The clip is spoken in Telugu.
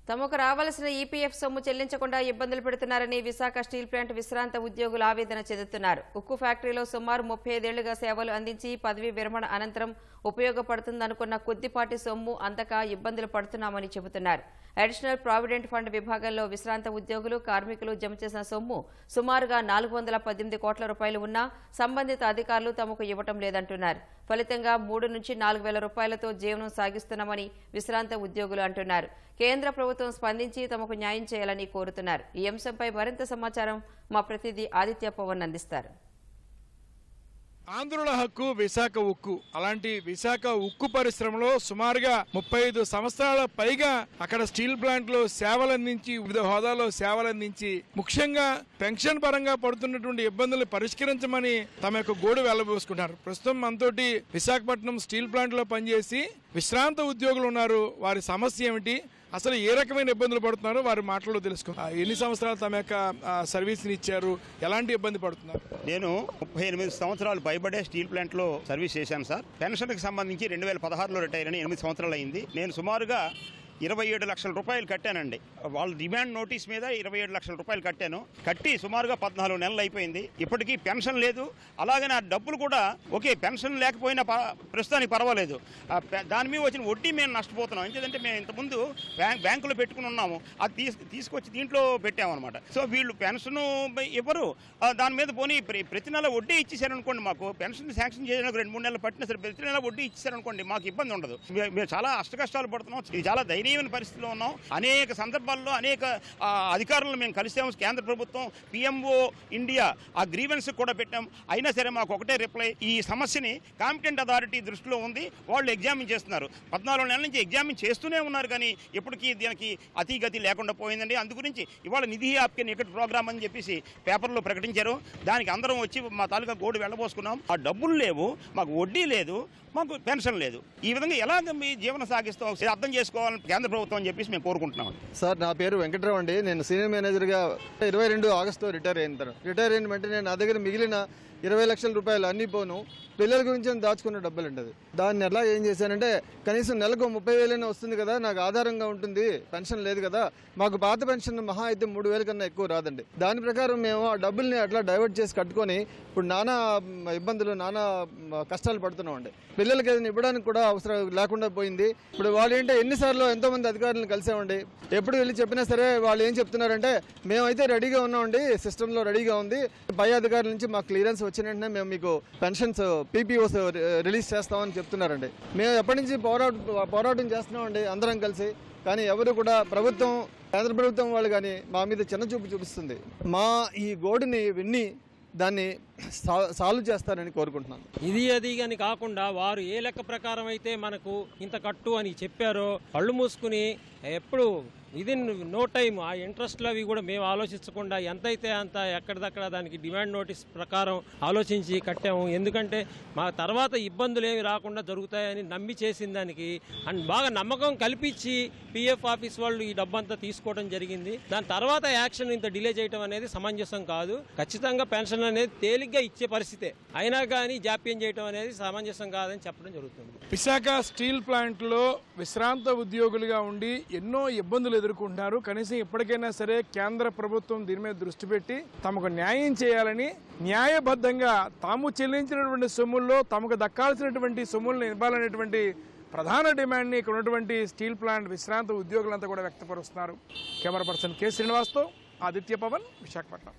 తమకు రావాల్సిన ఈపీఎఫ్ సొమ్ము చెల్లించకుండా ఇబ్బందులు పెడుతున్నారని విశాఖ స్టీల్ ప్లాంట్ విశ్రాంత ఉద్యోగులు ఆవేదన చెందుతున్నారు. ఉక్కు ఫ్యాక్టరీలో సుమారు 35 ఏళ్లుగా సేవలు అందించి పదవీ విరమణ అనంతరం ఉపయోగపడుతుందనుకున్న కొద్దిపాటి సొమ్ము అందక ఇబ్బందులు పడుతున్నామని చెబుతున్నారు. అడిషనల్ ప్రావిడెంట్ ఫండ్ విభాగంలో విశ్రాంత ఉద్యోగులు కార్మికులు జమ చేసిన సొమ్ము సుమారుగా 418 కోట్ల రూపాయలు ఉన్నా సంబంధిత అధికారులు తమకు ఇవ్వటం లేదంటున్నారు. ఫలితంగా 3 నుంచి 4 వేల రూపాయలతో జీవనం సాగిస్తున్నామని విశ్రాంత ఉద్యోగులు అంటున్నారు. కేంద్ర ప్రభుత్వం స్పందించి తమకు న్యాయం చేయాలని కోరుతున్నారు. ఈ అంశంపై మరింత సమాచారం మా ప్రతినిధి ఆదిత్య పవన్ అందిస్తారు. ఆంధ్రుల హక్కు విశాఖ ఉక్కు. అలాంటి విశాఖ ఉక్కు పరిశ్రమలో సుమారుగా 35 సంవత్సరాల పైగా అక్కడ స్టీల్ ప్లాంట్ లో సేవలందించి వివిధ హోదాలో సేవలందించి ముఖ్యంగా పెన్షన్ పరంగా పడుతున్నటువంటి ఇబ్బందులు పరిష్కరించమని తమ యొక్క గోడు వెళ్లబోసుకున్నారు. ప్రస్తుతం మనతోటి విశాఖపట్నం స్టీల్ ప్లాంట్ లో పనిచేసి విశ్రాంత ఉద్యోగులు ఉన్నారు. వారి సమస్య ఏమిటి, అసలు ఏ రకమైన ఇబ్బందులు పడుతున్నారో వారి మాటల్లో తెలుసుకుంటారు. ఎన్ని సంవత్సరాలు తమ యొక్క సర్వీస్ని ఇచ్చారు, ఎలాంటి ఇబ్బంది పడుతున్నారు? నేను 38 సంవత్సరాలు పైబడే స్టీల్ ప్లాంట్ లో సర్వీస్ చేశాను సార్. పెన్షన్కి సంబంధించి 2016లో రిటైర్ అయిన 8 సంవత్సరాలు అయింది. నేను సుమారుగా 27 లక్షల రూపాయలు కట్టానండి. వాళ్ళ డిమాండ్ నోటీస్ మీద 27 లక్షల రూపాయలు కట్టాను. కట్టి సుమారుగా 14 నెలలు అయిపోయింది. ఇప్పటికీ పెన్షన్ లేదు. అలాగే నా డబ్బులు కూడా ఓకే, పెన్షన్ లేకపోయినా ప్రస్తుతానికి పర్వాలేదు. దాని మీద వచ్చిన వడ్డీ మేము నష్టపోతున్నాం. ఎందుకంటే మేము ఇంతకుముందు బ్యాంకులో పెట్టుకుని ఉన్నాము, అది తీసుకొచ్చి దీంట్లో పెట్టామన్నమాట. సో వీళ్ళు పెన్షన్ ఇవ్వరు. దాని మీద పోనీ ప్రతి నెల వడ్డీ ఇచ్చేసారనుకోండి, మాకు పెన్షన్ శాంక్షన్ చేయడానికి 2-3 నెలలు పట్టినా సరే ప్రతి నెల వడ్డీ ఇచ్చేసారనుకోండి, మాకు ఇబ్బంది ఉండదు. మేము చాలా అష్టకష్టాలు పడుతున్నాం. ఇది చాలా ధైర్యమైన పరిస్థితిలో ఉన్నాం. అనేక సందర్భాల్లో అనేక అధికారులను మేము కలిసాము. కేంద్ర ప్రభుత్వం, పిఎంఓ ఇండియా ఆ గ్రీవెన్స్ కూడా పెట్టాం. అయినా సరే మాకు ఒకటే రిప్లై, ఈ సమస్యని కాంపిటెంట్ అథారిటీ దృష్టిలో ఉంది, వాళ్ళు ఎగ్జామిన్ చేస్తున్నారు. 14 నెలల నుంచి ఎగ్జామిన్ చేస్తూనే ఉన్నారు, కానీ ఇప్పటికీ దీనికి అతిగతి లేకుండా పోయిందండి. అందు గురించి ఇవాళ నిధి ఆప్కే నికట్ ప్రోగ్రామ్ అని చెప్పేసి పేపర్లో ప్రకటించారు. దానికి అందరం వచ్చి మా తాలూకా గోడు వెళ్ళబోసుకున్నాం. ఆ డబ్బులు లేవు, మాకు వడ్డీ లేదు, మాకు పెన్షన్ లేదు. ఈ విధంగా ఎలా మీ జీవనం సాగిస్తాం అర్థం చేసుకోవాలని కేంద్ర ప్రభుత్వం అని చెప్పేసి మేము కోరుకుంటున్నాం. సార్, నా పేరు వెంకట్రావు అండి. నేను సీనియర్ మేనేజర్గా 22 ఆగస్టులో రిటైర్ అయిన వెంటనే నా దగ్గర మిగిలిన 20 లక్షల రూపాయలు అన్ని పోను పిల్లల గురించి దాచుకున్న డబ్బులు ఉంటుంది. దాన్ని ఎలా ఏం చేశానంటే, కనీసం నెలకు 30,000 వస్తుంది కదా, నాకు ఆధారంగా ఉంటుంది, పెన్షన్ లేదు కదా, మాకు పాత పెన్షన్ మహా అయితే 3,000 కన్నా ఎక్కువ రాదండి. దాని ప్రకారం మేము ఆ డబ్బుల్ని అట్లా డైవర్ట్ చేసి కట్టుకొని ఇప్పుడు నానా ఇబ్బందులు, నానా కష్టాలు పడుతున్నామండి. పిల్లలకి ఏదైనా ఇవ్వడానికి కూడా అవసరం లేకుండా పోయింది. ఇప్పుడు వాళ్ళు ఏంటంటే ఎన్నిసార్లు ఎంతోమంది అధికారులను కలిసామండి. ఎప్పుడు వెళ్ళి చెప్పినా సరే వాళ్ళు ఏం చెప్తున్నారంటే, మేమైతే రెడీగా ఉన్నామండి, సిస్టంలో రెడీగా ఉంది, పై అధికారుల నుంచి మాకు క్లియరెన్స్ వచ్చిన వెంటనే మేము మీకు పెన్షన్స్ పీపీఓస్ రిలీజ్ చేస్తామని చెప్తున్నారండి. మేము ఎప్పటి నుంచి పోరాటం చేస్తున్నామండి అందరం కలిసి. కానీ ఎవరు కూడా ప్రభుత్వం, కేంద్ర ప్రభుత్వం వాళ్ళు కానీ మా మీద చిన్న చూపు చూపిస్తుంది. మా ఈ గోడుని విన్ని దాన్ని సాల్వ్ చేస్తారని కోరుకుంటున్నాను. ఇది అది అని కాకుండా వారు ఏ లెక్క ప్రకారం అయితే మనకు ఇంత కట్టు అని చెప్పారో కళ్ళు మూసుకుని ఎప్పుడు విదిన్ నో టైం ఆ ఇంట్రెస్ట్లు అవి కూడా మేము ఆలోచించకుండా ఎంతైతే అంత ఎక్కడిదక్కడ దానికి డిమాండ్ నోటీస్ ప్రకారం ఆలోచించి కట్టాము. ఎందుకంటే మా తర్వాత ఇబ్బందులు ఏమి రాకుండా జరుగుతాయని నమ్మి చేసిన దానికి అండ్ బాగా నమ్మకం కల్పించి పిఎఫ్ ఆఫీస్ వాళ్ళు ఈ డబ్బంతా తీసుకోవడం జరిగింది. దాని తర్వాత యాక్షన్ ఇంత డిలే చేయడం అనేది సమంజసం కాదు. ఖచ్చితంగా పెన్షన్ అనేది తేలిగ్గా ఇచ్చే పరిస్థితే, అయినా కానీ జాప్యం చేయడం అనేది సమంజసం కాదని చెప్పడం జరుగుతుంది. విశాఖ స్టీల్ ప్లాంట్ లో విశ్రాంత ఉద్యోగులుగా ఉండి ఎన్నో ఇబ్బందులు ఎదుర్కొంటున్నారు. కనీసం ఇప్పటికైనా సరే కేంద్ర ప్రభుత్వం దీని మీద దృష్టి పెట్టి తమకు న్యాయం చేయాలని, న్యాయబద్ధంగా తాము చెల్లించినటువంటి సొమ్ముల్లో తమకు దక్కాల్సినటువంటి సొమ్ములను ఇవ్వాలనేటువంటి ప్రధాన డిమాండ్ని ఇక్కడ ఉన్నటువంటి స్టీల్ ప్లాంట్ విశ్రాంత ఉద్యోగులంతా కూడా వ్యక్తపరుస్తున్నారు. కెమెరా పర్సన్ కె శ్రీనివాస్తో ఆదిత్య పవన్, విశాఖపట్నం.